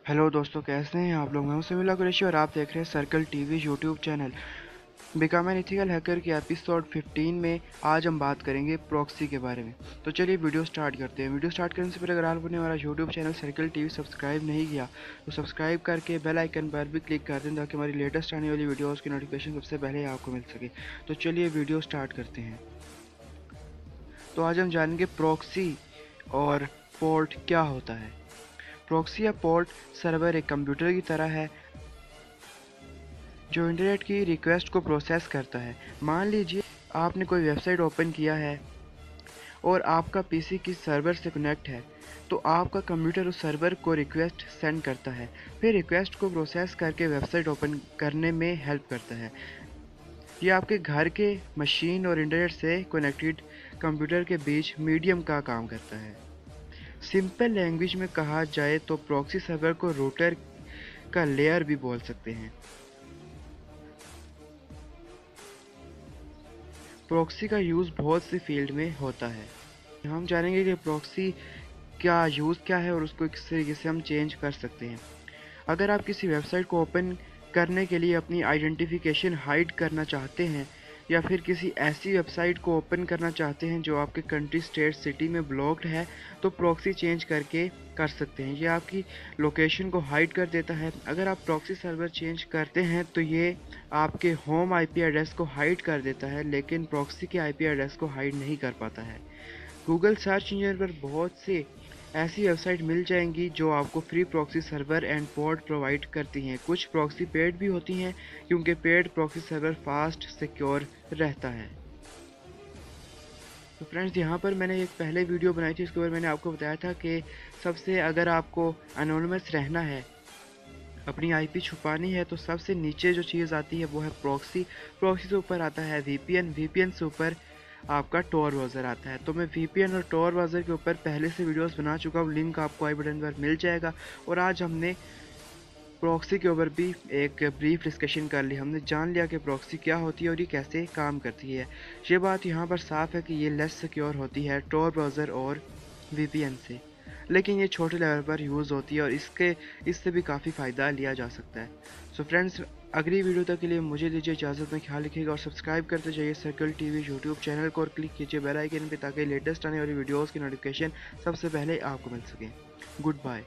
Hello दोस्तों, कैसे हैं आप लोग। मैं हूं समीला कुरैशी और आप देख रहे हैं circle TV YouTube channel. Become an ethical hacker के एपिसोड 15 में आज हम बात करेंगे प्रॉक्सी के बारे में। तो चलिए वीडियो स्टार्ट करते हैं। वीडियो स्टार्ट करने से पहले अगर आपने हमारा YouTube channel circle TV subscribe नहीं किया तो सब्सक्राइब करके बेल आइकन पर भी क्लिक कर दें ताकि हमारी लेटेस्ट आने वाली वीडियोज़ की नोटिफिकेशन सबसे पहले आपको मिल सके। तो चलिए वीडियो स्टार्ट करते हैं। तो आज हम जानेंगे प्रॉक्सी और पोर्ट क्या होता है। प्रॉक्सी या पोर्ट सर्वर एक कंप्यूटर की तरह है जो इंटरनेट की रिक्वेस्ट को प्रोसेस करता है। मान लीजिए आपने कोई वेबसाइट ओपन किया है और आपका पीसी किसी सर्वर से कनेक्ट है, तो आपका कंप्यूटर उस सर्वर को रिक्वेस्ट सेंड करता है, फिर रिक्वेस्ट को प्रोसेस करके वेबसाइट ओपन करने में हेल्प करता है। ये आपके घर के मशीन और इंटरनेट से कनेक्टेड कंप्यूटर के बीच मीडियम का काम करता है। सिंपल लैंग्वेज में कहा जाए तो प्रॉक्सी सर्वर को रूटर का लेयर भी बोल सकते हैं। प्रॉक्सी का यूज़ बहुत सी फील्ड में होता है। हम जानेंगे कि प्रॉक्सी क्या यूज़ क्या है और उसको किस तरीके से हम चेंज कर सकते हैं। अगर आप किसी वेबसाइट को ओपन करने के लिए अपनी आइडेंटिफिकेशन हाइड करना चाहते हैं या फिर किसी ऐसी वेबसाइट को ओपन करना चाहते हैं जो आपके कंट्री, स्टेट, सिटी में ब्लॉक्ड है, तो प्रॉक्सी चेंज करके कर सकते हैं। ये आपकी लोकेशन को हाइड कर देता है। अगर आप प्रॉक्सी सर्वर चेंज करते हैं तो ये आपके होम आईपी एड्रेस को हाइड कर देता है, लेकिन प्रॉक्सी के आईपी एड्रेस को हाइड नहीं कर पाता है। गूगल सर्च इंजन पर बहुत से ऐसी वेबसाइट मिल जाएंगी जो आपको free proxy server and port provide करती हैं। कुछ प्रॉक्सी पेड भी होती हैं क्योंकि paid proxy server fast secure रहता है। तो फ्रेंड्स, यहाँ पर मैंने एक पहले वीडियो बनाई थी, उसके ऊपर मैंने आपको बताया था कि सबसे अगर आपको अनोनिमस रहना है, अपनी आईपी छुपानी है, तो सबसे नीचे जो चीज़ आती है वो है प्रॉक्सी। प्रॉक्सी से ऊपर आता है वीपीएन, वीपीएन से ऊपर आपका टॉर ब्राउज़र आता है। तो मैं वीपीएन और टॉर ब्राउज़र के ऊपर पहले से वीडियोस बना चुका हूँ, लिंक आपको आई बटन पर मिल जाएगा। और आज हमने प्रॉक्सी के ऊपर भी एक ब्रीफ डिस्कशन कर ली। हमने जान लिया कि प्रॉक्सी क्या होती है और ये कैसे काम करती है। ये बात यहाँ पर साफ है कि ये लेस सिक्योर होती है टॉर ब्राउज़र और वीपीएन से, लेकिन ये छोटे लेवल पर यूज़ होती है और इससे भी काफ़ी फ़ायदा लिया जा सकता है। सो फ्रेंड्स, अगली वीडियो तक के लिए मुझे दीजिए इजाज़त में। ख्याल रखिएगा और सब्सक्राइब करते जाइए सर्कल टीवी यूट्यूब चैनल को और क्लिक कीजिए बेल आइकन पे ताकि लेटेस्ट आने वाली वीडियोज़ की नोटिफिकेशन सबसे पहले आपको मिल सके। Good bye.